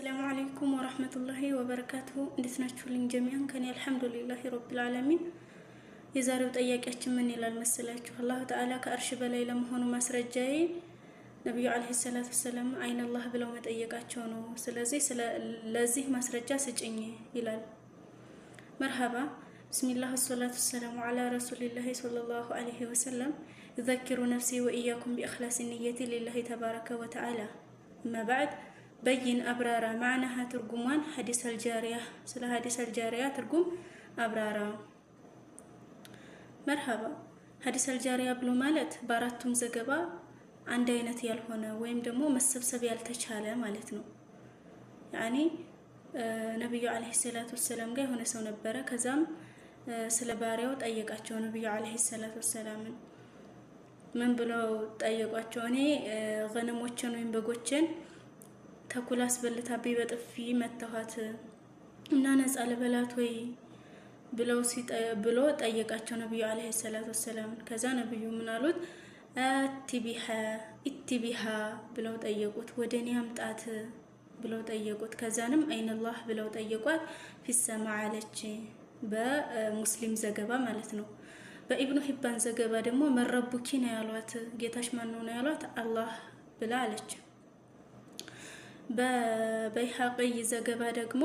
السلام عليكم ورحمة الله وبركاته. እንደስናችሁ ልኝ ጀሚያን ከኔ አልহামዱሊላሂ ረቢል ዓለሚን። የዛሬው ጥያቄያችን ምን ይላል መሰላችሁ? አላህ ተዓላ ከአርሽ በላይ ለመሆኑ ማስረጃዬ ነብዩ አለይሂ ሰላቱ ወሰለም አይነላህ ብለው መጠየቃቸው ነው። ስለዚህ ለዚህ ማስረጃ ስጭኝ ይላል። መርሐባ ብስሚላህ ወሰላቱ ወሰላሙ ዐላ ረሱሊላሂ ሰለላሁ ዐለይሂ ወሰለም يذكر نفسي وإياكم بإخلاص النية لله تبارك وتعالى. أما بعد بين أبرارا معناها ترجمان حديث الجارية سلا حديث الجارية ترجم أبرارا. مرحبا حديث الجارية بلو مالت باراتهم زجبا عند عينتي الهنا ويم دمو مسبسب يالتشالة مالتنا يعني نبي عليه الصلاة والسلام جاي هنا سو نبرة كزام سلباريا وتأيقاتشو نبي عليه الصلاة والسلام من بلو تأيقاتشوني غنموتشن وين بقوتشن تاكل أسبلتها بطفي متهات እና ነፃ ለበላት ወይ ብለው ጠየቃቸው ነብዩ አለይሂ ሰላቱ ወሰለም። ከዛ ነብዩ ምን አሉት? ኢትቢሃ ብለው ጠየቁት። ወደኔ አምጣት ብለው ጠየቁት። ከዛንም አይነላህ ብለው ጠየቋት። ፊሰማ አለች። በሙስሊም ዘገባ ማለት ነው። በኢብኑ ሂባን ዘገባ ደግሞ መረቡኪ ነው ያሏት። ጌታሽ ማን ነው ያሏት? አላህ ብላ አለች። በበይሃቂ ዘገባ ደግሞ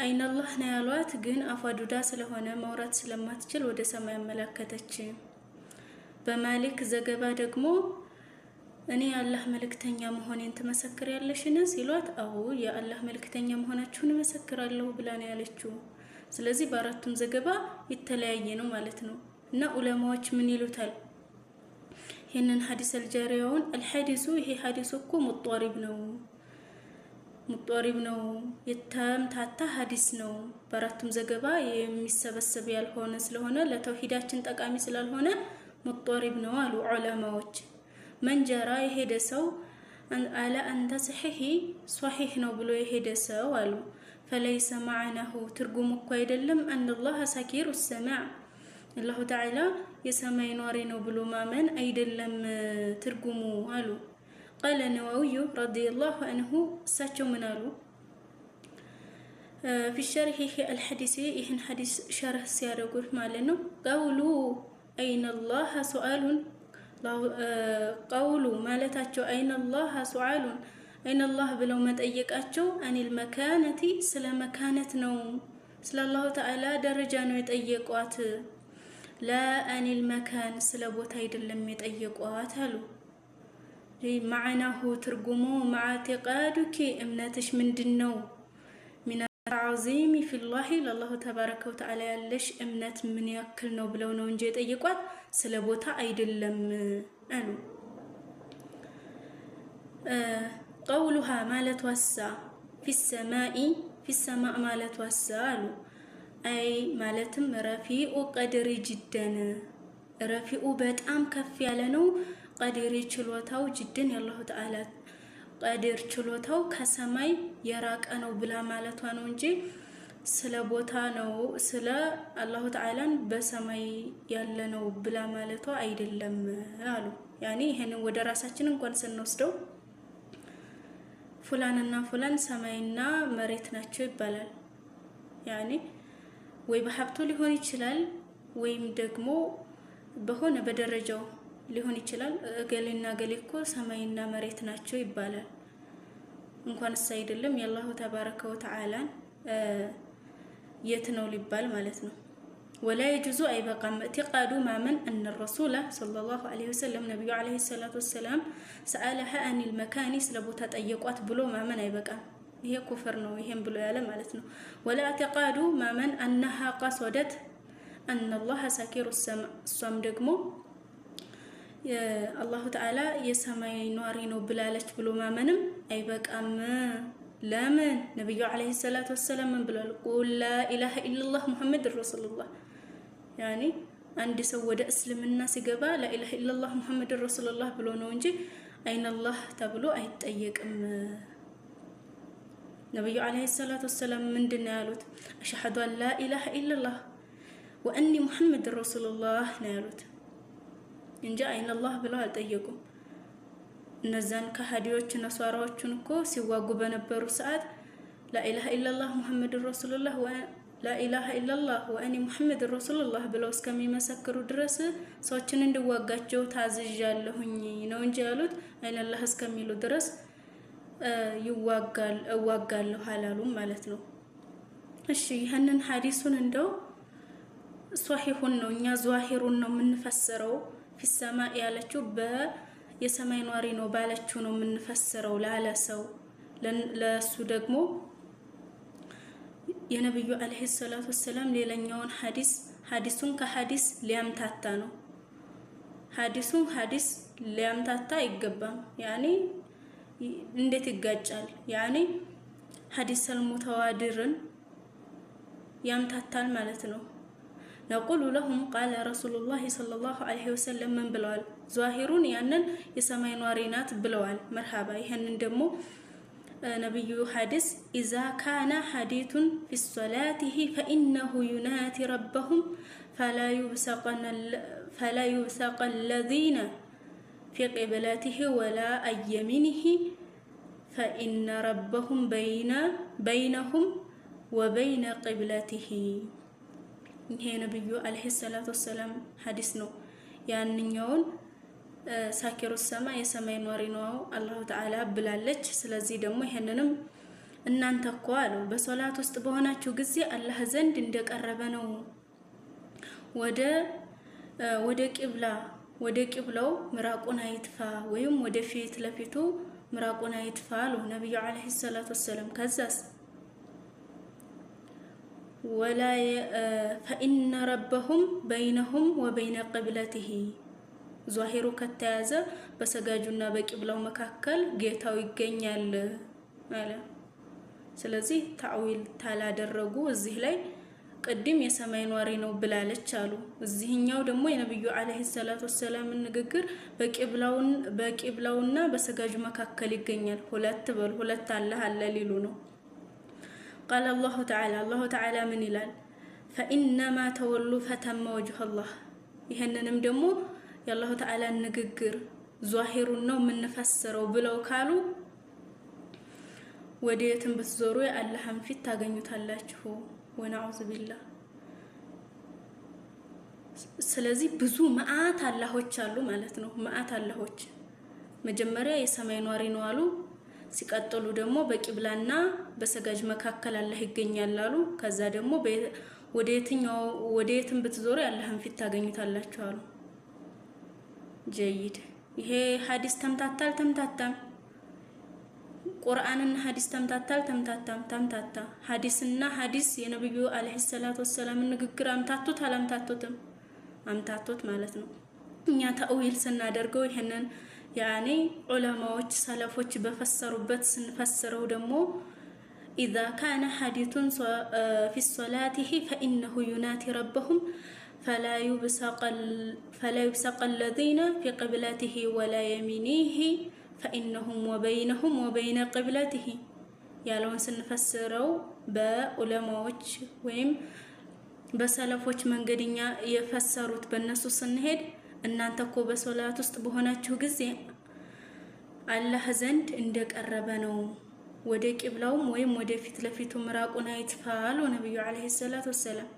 አይነላህ ነው ያሏት። ግን አፋዱዳ ስለሆነ መውራት ስለማትችል ወደ ሰማይ አመለከተች። በማሊክ ዘገባ ደግሞ እኔ የአላህ መልእክተኛ መሆኔን ትመሰክሪያለሽን ሲሏት አዎ የአላህ መልእክተኛ መሆናችሁን እመሰክራለሁ ብላ ነው ያለችው። ስለዚህ በአራቱም ዘገባ የተለያየ ነው ማለት ነው። እና ዑለማዎች ምን ይሉታል? ይሄንን ሐዲስ አልጃሪያውን አልሐዲሱ ይሄ ሐዲሱ እኮ ሙጧሪብ ነው የተምታታ ሐዲስ ነው። በአራቱም ዘገባ የሚሰበሰብ ያልሆነ ስለሆነ ለተውሂዳችን ጠቃሚ ስላልሆነ ሙጧሪብ ነው አሉ ዑለማዎች። መንጀራ የሄደ ሰው አለ አንተ ሷሂህ ነው ብሎ የሄደ ሰው አሉ فليس معناه ትርጉሙ እኮ አይደለም አንላህ ሰኪሩ السماع አላሁ ተዓላ የሰማይ ኗሪ ነው ብሎ ማመን አይደለም ትርጉሙ አሉ። قال النووي رضي الله عنه እሳቸው ምን አሉ? في الشرح الحديث ይህን ሐዲስ ሸርህ ሲያደርጉት ማለት ነው قولو أين الله سؤال قولو ማለታቸው أين الله سؤال أين الله ብለው መጠየቃቸው عن المكانة ስለ መካነት ነው ስለ አላሁ ተዓላ ደረጃ ነው የጠየቋት። لا عن المكان ስለ ቦታ አይደለም የጠየቋት አሉ። معناه ترجمو مع اعتقادك امنتش ምንድነው من التعظيم في الله لله تبارك وتعالى ያለሽ እምነት ምን ያክል ነው ብለው ነው እንጂ የጠየቋት ስለ ቦታ አይደለም አሉ። قولها مالت وسا في السماء مالت وسا አሉ። አይ ማለትም ረፊኡ ቀድሪ ጅደን ረፊኡ በጣም ከፍ ያለ ነው። ቀድሪ ችሎታው ጅደን ያላሁ ተዓላ ቀድር ችሎታው ከሰማይ የራቀ ነው ብላ ማለቷ ነው እንጂ ስለ ቦታ ነው ስለ አላሁ ተዓላን በሰማይ ያለ ነው ብላ ማለቷ አይደለም አሉ። ያኒ ይሄን ወደ ራሳችን እንኳን ስንወስደው ፉላንና ፉላን ሰማይና መሬት ናቸው ይባላል። ያኒ ወይ በሀብቱ ሊሆን ይችላል ወይም ደግሞ በሆነ በደረጃው ሊሆን ይችላል። ገሌና ገሌኮ ሰማይና መሬት ናቸው ይባላል። እንኳንስ አይደለም የአላሁ ተባረከ ወተዓላን የት ነው ሊባል ማለት ነው። ولا يجوز አይበቃም اعتقاد ማመን ان الرسول صلى الله عليه وسلم ነብዩ عليه الصلاه والسلام سألها عن المكان ስለቦታ ጠየቋት ብሎ ማመን አይበቃም። ይሄ ኩፍር ነው። ይሄን ብሎ ያለ ማለት ነው። ولا اعتقاد ማመን انها قصدت ان الله ساكر السماء እሷም ደግሞ አላሁ ተዓላ የሰማይ ኗሪ ነው ብላለች ብሎ ማመንም አይበቃም። ለምን ነብዩ አለይሂ ሰላቱ ወሰለም ምን ብለዋል? ቁል ላ ኢላሃ ኢላላህ ሙሐመድ ረሱሉላህ። ያኒ አንድ ሰው ወደ እስልምና ሲገባ ላ ኢላሃ ኢላላህ ሙሐመድ ረሱሉላህ ብሎ ነው እንጂ አይነላህ ተብሎ አይጠየቅም። ነብዩ አለይሂ ሰላቱ ወሰለም ምንድነው ያሉት? አሽሀዱ አን ላ ኢላሃ ኢላላህ ወአኒ ሙሐመድ ረሱሉላህ ነው ያሉት እንጂ አይነላህ ብለው አልጠየቁም። እነዛን ከሃዲዎች ነሷራዎችን እኮ ሲዋጉ በነበሩ ሰዓት ላኢላሃ ኢላላህ ሙሐመዱር ረሱሉላህ ላኢላሃ ኢላላህ ወአኒ ሙሐመድ ረሱሉላህ ብለው እስከሚመሰክሩ ድረስ ሰዎችን እንዲዋጋቸው ታዝዣለሁኝ ነው እንጂ ያሉት አይነላህ እስከሚሉ ድረስ እዋጋለሁ አላሉም ማለት ነው። እሺ ይሄንን ሐዲሱን እንደው ሷሂሁን ነው እኛ ዟሂሩን ነው የምንፈስረው። ፊሰማ ያለችው የሰማይ ኗሪ ነው ባለችው ነው የምንፈስረው ላለ ሰው ለሱ ደግሞ የነብዩ አለይሂ ሰላቱ ወሰለም ሌላኛውን ሐዲሱን ከሐዲስ ሊያምታታ ነው። ሐዲሱን ሐዲስ ሊያምታታ አይገባም። ያኔ እንዴት ይጋጫል? ያኔ ሐዲስ ሙተዋዲርን ያምታታል ማለት ነው። نقول لهم قال رسول الله صلى الله عليه وسلم من بلوال ظاهرون ያንን የሰማይ ኗሪናት ብለዋል። መርሃባ ይሄንን ደግሞ ነብዩ ሐዲስ اذا كان حديث في صلاته فانه يناتي ربهم فلا يبصق الذين في قبلته ولا يمينه فان ربهم بينهم وبين قبلته ይሄ ነብዩ አለይሂ ሰላቱ ወሰለም ሐዲስ ነው። ያንኛውን ሳኪሩ ሰማ የሰማይ ኗሪ ነው አላሁ ተዓላ ብላለች። ስለዚህ ደግሞ ይሄንንም እናንተ እኮ አለው በሶላት ውስጥ በሆናችሁ ጊዜ አላህ ዘንድ እንደቀረበ ነው። ወደ ቂብላው ምራቁን አይትፋ ወይም ወደ ፊት ለፊቱ ምራቁን አይትፋ አለው ነብዩ አለይሂ ሰላቱ ወሰለም። ከዛስ ولا فإن ربهم بينهم وبين قبلته ظاهሩ ከተያዘ በሰጋጁና በቂብላው መካከል ጌታው ይገኛል ማለት። ስለዚህ ታዊል ታላደረጉ እዚህ ላይ ቅድም የሰማይ ኗሪ ነው ብላለች አሉ። እዚህኛው ደግሞ የነብዩ አለይሂ ሰላቱ ወሰለም ንግግር በቂብላውና በሰጋጁ መካከል ይገኛል። ሁለት አላህ አለ ሊሉ ነው። قال الله تعالى من ይላል فإنما تولوا فتم وجه الله ይሄንንም ደግሞ የአላሁ ተዓላ ንግግር ዟሂሩን ነው የምንፈስረው ብለው ካሉ ወዴትም ብትዞሩ የአላህን ፊት ታገኙታላችሁ ወነዑዝ ቢላህ። ስለዚህ ብዙ መዓት አላሆች አሉ ማለት ነው። መዓት አላሆች መጀመሪያ የሰማይ ኗሪ ነው አሉ። ሲቀጥሉ ደግሞ በቂብላና በሰጋጅ መካከል አላህ ይገኛል አሉ። ከዛ ደግሞ ወዴትም ብትዞሩ የአላህን ፊት ታገኙታላችሁ አሉ። ጀይድ ይሄ ሐዲስ ተምታታም ቁርአንና ሐዲስ ተምታታ ሐዲስና ሐዲስ የነብዩ አለይሂ ሰላቱ ወሰለም ንግግር አምታቱትም አምታቱት ማለት ነው። እኛ ተአዊል ስናደርገው ይሄንን ያኔ ዑለማዎች ሰለፎች በፈሰሩበት ስንፈስረው ደግሞ اذا كان حديث في صلاته فانه يناتي ربهم فلا يبصق الذين في قبلته ولا يمينه فانهم وبينهم وبين قبلته ያለውን ስንፈስረው በዑለማዎች ወይም በሰለፎች መንገድኛ የፈሰሩት በእነሱ ስንሄድ እናንተ እኮ በሶላት ውስጥ በሆናችሁ ጊዜ አላህ ዘንድ እንደቀረበ ነው። ወደ ቂብላውም ወይም ወደ ፊት ለፊቱ ምራቁን አይትፋሉ ነብዩ አለይሂ ሰላቱ ወሰለም።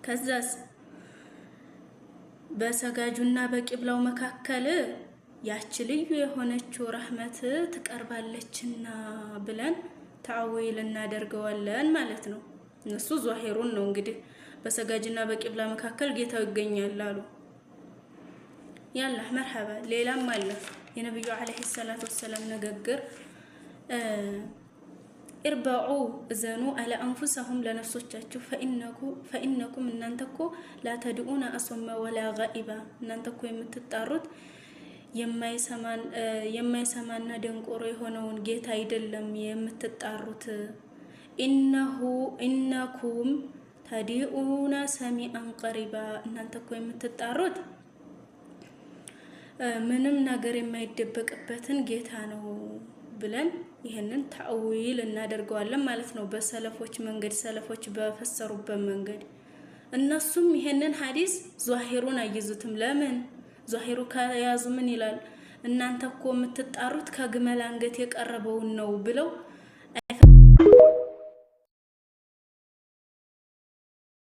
ከዛስ በሰጋጁና በቂብላው መካከል ያቺ ልዩ የሆነችው ረህመት ትቀርባለችና ብለን ታዊል እናደርገዋለን ማለት ነው። እነሱ ዟሂሩን ነው እንግዲህ በሰጋጅና በቂብላ መካከል ጌታው ይገኛል አሉ። ያላ መርሐባ ሌላም አለ የነብዩ አለይሂ ሰላቱ ወሰለም ንግግር ኢርባኡ ዘኑ አለ አንፉሰሁም ለነፍሶቻችሁ ፈኢነኩም እናንተኮ ላ ተድኡና አስማ ወላ ጋኢባ እናንተኮ የምትጣሩት የማይሰማና ደንቆሮ የሆነውን ጌታ አይደለም የምትጣሩት። ኢነኩም ተድኡና ሰሚአን ቀሪባ እናንተኮ የምትጣሩት ምንም ነገር የማይደበቅበትን ጌታ ነው ብለን ይሄንን ተአዊል እናደርገዋለን ማለት ነው። በሰለፎች መንገድ ሰለፎች በፈሰሩበት መንገድ እነሱም ይሄንን ሐዲስ ዟሂሩን አይዙትም። ለምን ዟሂሩ ከያዙ ምን ይላል? እናንተ እኮ የምትጣሩት ከግመል አንገት የቀረበውን ነው ብለው